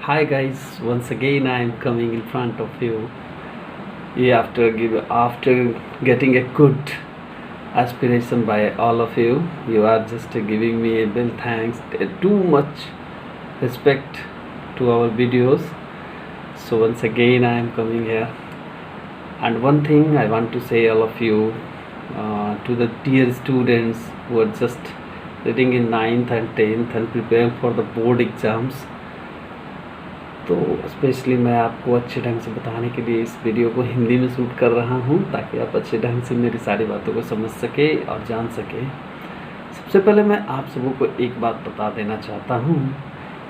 Hi guys, once again I am coming in front of you. Yeah, after getting a good aspiration by all of you, you are just giving me a big thanks, too much respect to our videos. So once again I am coming here, and one thing I want to say all of you, to the dear students who are just reading in 9th and 10th and preparing for the board exams. तो specially मैं आपको अच्छे ढंग से बताने के लिए इस वीडियो को हिंदी में शूट कर रहा हूँ, ताकि आप अच्छे ढंग से मेरी सारी बातों को समझ सके और जान सके। सबसे पहले मैं आप सबों को एक बात बता देना चाहता हूँ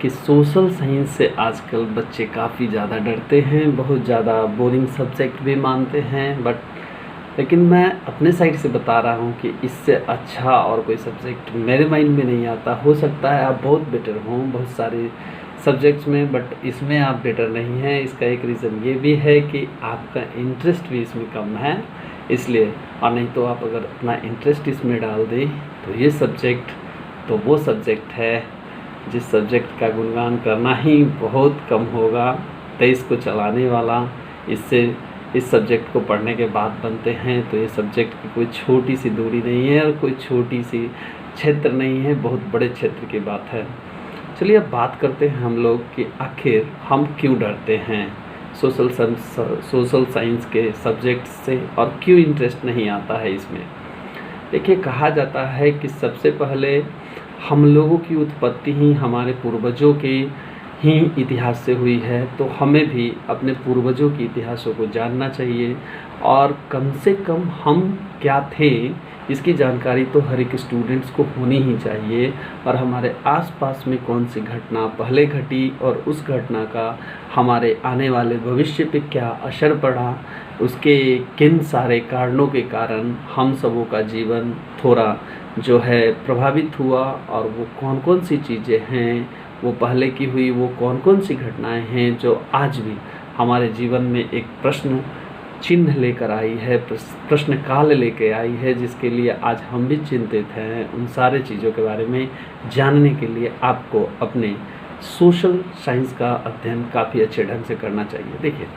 कि सोशल साइंस से आजकल बच्चे काफ़ी ज़्यादा डरते हैं, बहुत ज़्यादा बोरिंग सब्जेक्ट भी मानते हैं। लेकिन मैं अपने साइड से बता रहा हूँ कि इससे अच्छा और कोई सब्जेक्ट मेरे माइंड में नहीं आता। हो सकता है आप बहुत बेटर हों बहुत सारे सब्जेक्ट्स में, बट इसमें आप बेटर नहीं हैं। इसका एक रीज़न ये भी है कि आपका इंटरेस्ट भी इसमें कम है, इसलिए। और नहीं तो आप अगर अपना इंटरेस्ट इसमें डाल दें तो ये सब्जेक्ट तो वो सब्जेक्ट है जिस सब्जेक्ट का गुणगान करना ही बहुत कम होगा। देश को चलाने वाला इस सब्जेक्ट को पढ़ने के बाद बनते हैं, तो ये सब्जेक्ट की कोई छोटी सी दूरी नहीं है और कोई छोटी सी क्षेत्र नहीं है, बहुत बड़े क्षेत्र की बात है। चलिए अब बात करते हैं हम लोग कि आखिर हम क्यों डरते हैं सोशल साइंस के सब्जेक्ट से और क्यों इंटरेस्ट नहीं आता है इसमें। देखिए, कहा जाता है कि सबसे पहले हम लोगों की उत्पत्ति ही हमारे पूर्वजों के ही इतिहास से हुई है, तो हमें भी अपने पूर्वजों के इतिहासों को जानना चाहिए और कम से कम हम क्या थे इसकी जानकारी तो हर एक स्टूडेंट्स को होनी ही चाहिए। और हमारे आसपास में कौन सी घटना पहले घटी और उस घटना का हमारे आने वाले भविष्य पे क्या असर पड़ा, उसके किन सारे कारणों के कारण हम सबों का जीवन थोड़ा जो है प्रभावित हुआ, और वो कौन कौन सी चीज़ें हैं वो पहले की हुई, वो कौन कौन सी घटनाएं हैं जो आज भी हमारे जीवन में एक प्रश्न चिन्ह लेकर आई है, प्रश्न काल लेके आई है, जिसके लिए आज हम भी चिंतित हैं। उन सारे चीज़ों के बारे में जानने के लिए आपको अपने सोशल साइंस का अध्ययन काफ़ी अच्छे ढंग से करना चाहिए। देखिए,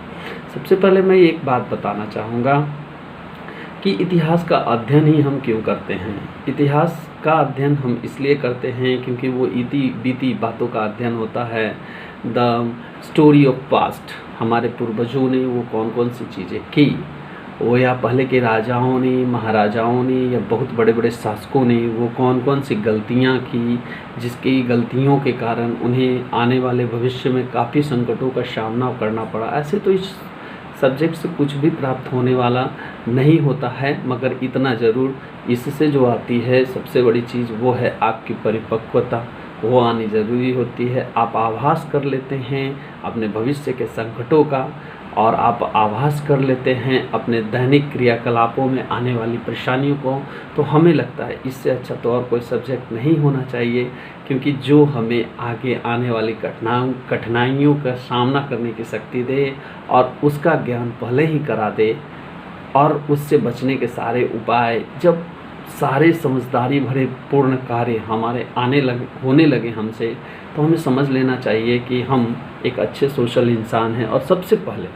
सबसे पहले मैं एक बात बताना चाहूँगा कि इतिहास का अध्ययन ही हम क्यों करते हैं। इतिहास का अध्ययन हम इसलिए करते हैं क्योंकि वो बीती बातों का अध्ययन होता है। द स्टोरी ऑफ पास्ट, हमारे पूर्वजों ने वो कौन कौन सी चीज़ें की, वो या पहले के राजाओं ने, महाराजाओं ने, या बहुत बड़े बड़े शासकों ने वो कौन कौन सी गलतियां की, जिसकी गलतियों के कारण उन्हें आने वाले भविष्य में काफ़ी संकटों का सामना करना पड़ा। ऐसे तो इस सब्जेक्ट से कुछ भी प्राप्त होने वाला नहीं होता है, मगर इतना ज़रूर इससे जो आती है सबसे बड़ी चीज़ वो है आपकी परिपक्वता, वो आनी ज़रूरी होती है। आप आभास कर लेते हैं अपने भविष्य के संकटों का, और आप आभास कर लेते हैं अपने दैनिक क्रियाकलापों में आने वाली परेशानियों को, तो हमें लगता है इससे अच्छा तो और कोई सब्जेक्ट नहीं होना चाहिए, क्योंकि जो हमें आगे आने वाली कठिनाइयों का सामना करने की शक्ति दे और उसका ज्ञान पहले ही करा दे, और उससे बचने के सारे उपाय, जब सारे समझदारी भरे पूर्ण कार्य हमारे होने लगे हमसे, तो हमें समझ लेना चाहिए कि हम एक अच्छे सोशल इंसान हैं। और सबसे पहले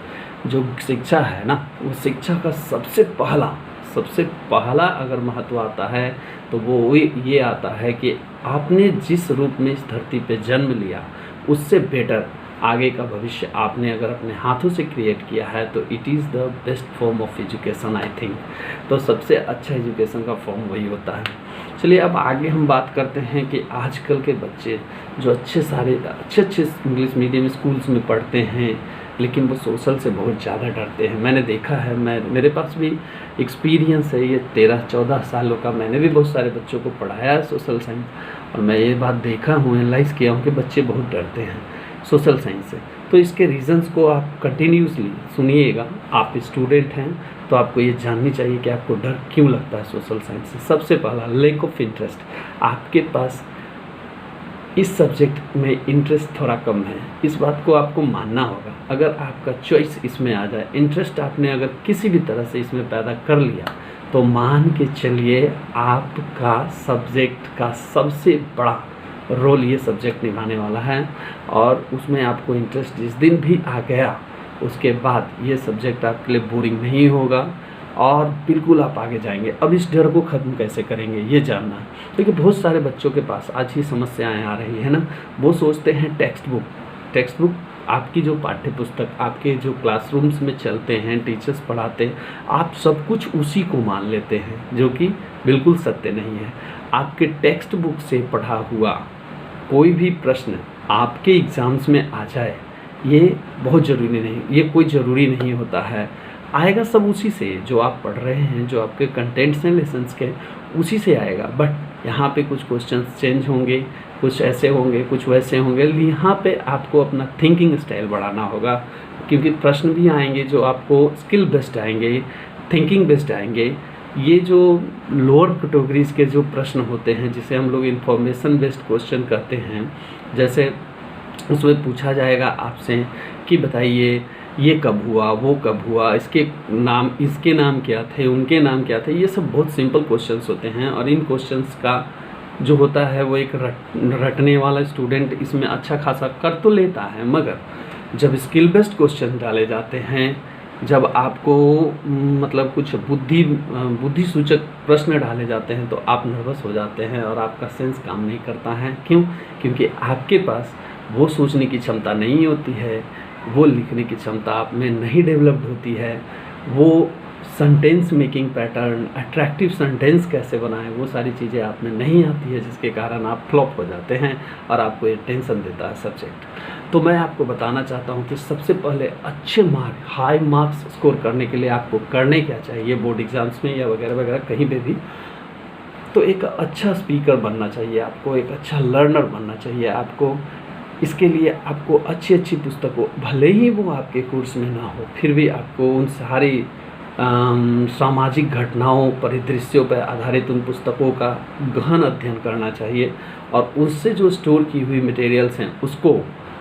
जो शिक्षा है ना, वो शिक्षा का सबसे पहला अगर महत्व आता है तो वो ये आता है कि आपने जिस रूप में इस धरती पे जन्म लिया उससे बेटर आगे का भविष्य आपने अगर अपने हाथों से क्रिएट किया है, तो it is the best form of education I think. तो सबसे अच्छा एजुकेशन का फॉर्म वही होता है। चलिए अब आगे हम बात करते हैं कि आजकल के बच्चे जो अच्छे इंग्लिश मीडियम स्कूल्स में पढ़ते हैं, लेकिन वो सोशल से बहुत ज़्यादा डरते हैं। मैंने देखा है, मेरे पास भी एक्सपीरियंस है ये 13-14 सालों का। मैंने भी बहुत सारे बच्चों को पढ़ाया है सोशल साइंस, और मैं ये बात देखा हूँ, एनालाइज़ किया हूँ कि बच्चे बहुत डरते हैं सोशल साइंस से। तो इसके रीज़न्स को आप कंटिन्यूसली सुनिएगा। आप स्टूडेंट हैं तो आपको ये जाननी चाहिए कि आपको डर क्यों लगता है सोशल साइंस से। सबसे पहला, लैक ऑफ इंटरेस्ट। आपके पास इस सब्जेक्ट में इंटरेस्ट थोड़ा कम है, इस बात को आपको मानना होगा। अगर आपका चॉइस इसमें आ जाए, इंटरेस्ट आपने अगर किसी भी तरह से इसमें पैदा कर लिया, तो मान के चलिए आपका सब्जेक्ट का सबसे बड़ा रोल ये सब्जेक्ट निभाने वाला है, और उसमें आपको इंटरेस्ट जिस दिन भी आ गया उसके बाद ये सब्जेक्ट आपके लिए बोरिंग नहीं होगा और बिल्कुल आप आगे जाएंगे। अब इस डर को ख़त्म कैसे करेंगे ये जानना है, क्योंकि बहुत सारे बच्चों के पास आज ही समस्याएं आ रही है ना। वो सोचते हैं टेक्स्ट बुक आपकी जो पाठ्य पुस्तक आपके जो क्लासरूम्स में चलते हैं, टेचर्स पढ़ाते हैं, आप सब कुछ उसी को मान लेते हैं, जो कि बिल्कुल सत्य नहीं है। आपके टेक्स्ट बुक से पढ़ा हुआ कोई भी प्रश्न आपके एग्ज़ाम्स में आ जाए ये बहुत ज़रूरी नहीं, ये कोई ज़रूरी नहीं होता है। आएगा सब उसी से जो आप पढ़ रहे हैं, जो आपके कंटेंट्स हैं लेसन्स के, उसी से आएगा। बट यहाँ पे कुछ क्वेश्चंस चेंज होंगे, कुछ ऐसे होंगे, कुछ वैसे होंगे। यहाँ पे आपको अपना थिंकिंग स्टाइल बढ़ाना होगा, क्योंकि प्रश्न भी आएंगे जो आपको स्किल बेस्ड आएंगे, थिंकिंग बेस्ड आएंगे। ये जो लोअर कैटेगरीज के जो प्रश्न होते हैं, जिसे हम लोग इंफॉर्मेशन बेस्ड क्वेश्चन कहते हैं, जैसे उसमें पूछा जाएगा आपसे कि बताइए ये कब हुआ, वो कब हुआ, इसके नाम क्या थे, उनके नाम क्या थे। ये सब बहुत सिंपल क्वेश्चंस होते हैं, और इन क्वेश्चंस का जो होता है वो एक रटने वाला स्टूडेंट इसमें अच्छा खासा कर तो लेता है, मगर जब स्किल बेस्ड क्वेश्चन डाले जाते हैं, जब आपको मतलब कुछ बुद्धि सूचक प्रश्न डाले जाते हैं, तो आप नर्वस हो जाते हैं और आपका सेंस काम नहीं करता है। क्यों? क्योंकि आपके पास वो सोचने की क्षमता नहीं होती है, वो लिखने की क्षमता आप में नहीं डेवलप्ड होती है, वो sentence making pattern, attractive sentence कैसे बनाएं, वो सारी चीज़ें आप में नहीं आती है, जिसके कारण आप फ्लॉप हो जाते हैं और आपको ये टेंशन देता है सब्जेक्ट। तो मैं आपको बताना चाहता हूँ कि सबसे पहले अच्छे मार्क, हाई मार्क्स स्कोर करने के लिए आपको करने क्या चाहिए बोर्ड एग्ज़ाम्स में या वगैरह वगैरह कहीं पे भी। तो एक अच्छा स्पीकर बनना चाहिए आपको, एक अच्छा लर्नर बनना चाहिए आपको। इसके लिए आपको अच्छी अच्छी पुस्तकों, भले ही वो आपके कोर्स में ना हो, फिर भी आपको उन सारी सामाजिक घटनाओं, परिदृश्यों पर आधारित उन पुस्तकों का गहन अध्ययन करना चाहिए, और उससे जो स्टोर की हुई मटेरियल्स हैं उसको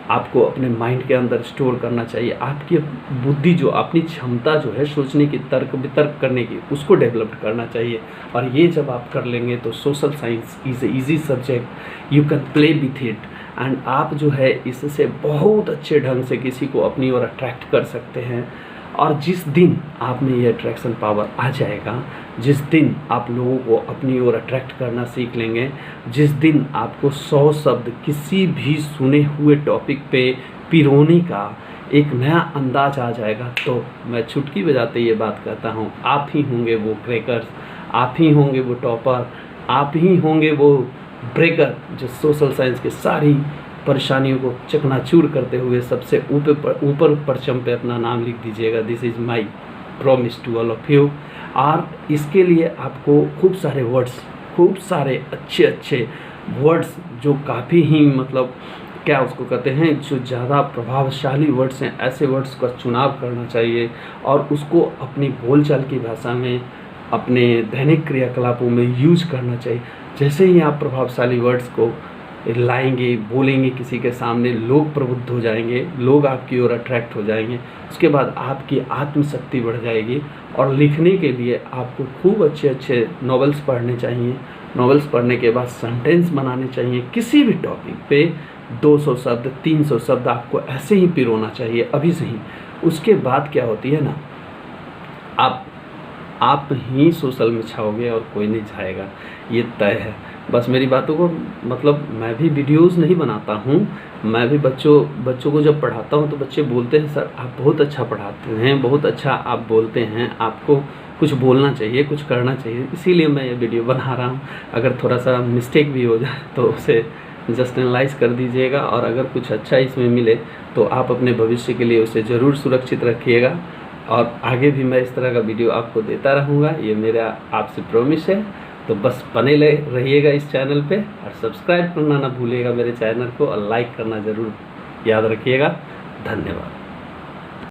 आपको अपने माइंड के अंदर स्टोर करना चाहिए। आपकी बुद्धि जो, अपनी क्षमता जो है सोचने की, तर्क वितर्क करने की, उसको डेवलप करना चाहिए। और ये जब आप कर लेंगे तो social science is a easy subject, you can play with it, and आप जो है इससे बहुत अच्छे ढंग से किसी को अपनी ओर अट्रैक्ट कर सकते हैं। और जिस दिन आप में ये अट्रैक्शन पावर आ जाएगा, जिस दिन आप लोगों को अपनी ओर अट्रैक्ट करना सीख लेंगे, जिस दिन आपको 100 शब्द किसी भी सुने हुए टॉपिक पे पिरोने का एक नया अंदाज आ जाएगा, तो मैं चुटकी बजाते ये बात कहता हूँ, आप ही होंगे वो क्रैकर्स, आप ही होंगे वो टॉपर, आप ही होंगे वो ब्रेकर जो सोशल साइंस के सारी परेशानियों को चकनाचूर करते हुए सबसे ऊपर परचम पे अपना नाम लिख दीजिएगा। This is my promise to all of you. और इसके लिए आपको खूब सारे वर्ड्स, खूब सारे अच्छे अच्छे वर्ड्स, जो काफ़ी ही मतलब क्या उसको कहते हैं, जो ज़्यादा प्रभावशाली वर्ड्स हैं, ऐसे वर्ड्स का चुनाव करना चाहिए और उसको अपनी बोलचाल की भाषा में, अपने दैनिक क्रियाकलापों में यूज करना चाहिए। जैसे ही आप प्रभावशाली वर्ड्स को लाएंगे, बोलेंगे किसी के सामने, लोग प्रबुद्ध हो जाएंगे, लोग आपकी ओर अट्रैक्ट हो जाएंगे। उसके बाद आपकी आत्मशक्ति बढ़ जाएगी, और लिखने के लिए आपको खूब अच्छे अच्छे नॉवेल्स पढ़ने चाहिए। नॉवेल्स पढ़ने के बाद सेंटेंस बनाने चाहिए। किसी भी टॉपिक पे 200 शब्द, 300 शब्द आपको ऐसे ही पिरोना चाहिए अभी से ही। उसके बाद क्या होती है ना, आप ही सोशल में छाओगे और कोई नहीं छाएगा, ये तय है। बस मेरी बातों को मतलब, मैं भी वीडियोस नहीं बनाता हूँ, मैं भी बच्चों को जब पढ़ाता हूँ तो बच्चे बोलते हैं सर आप बहुत अच्छा पढ़ाते हैं, बहुत अच्छा आप बोलते हैं, आपको कुछ बोलना चाहिए, कुछ करना चाहिए, इसीलिए मैं ये वीडियो बना रहा हूँ। अगर थोड़ा सा मिस्टेक भी हो जाए तो उसे जस्ट एनालाइज कर दीजिएगा, और अगर कुछ अच्छा इसमें मिले तो आप अपने भविष्य के लिए उसे ज़रूर सुरक्षित रखिएगा। और आगे भी मैं इस तरह का वीडियो आपको देता रहूँगा, ये मेरा आपसे प्रॉमिस है। तो बस बने रहिएगा इस चैनल पे, और सब्सक्राइब करना ना भूलिएगा मेरे चैनल को, और लाइक करना ज़रूर याद रखिएगा। धन्यवाद।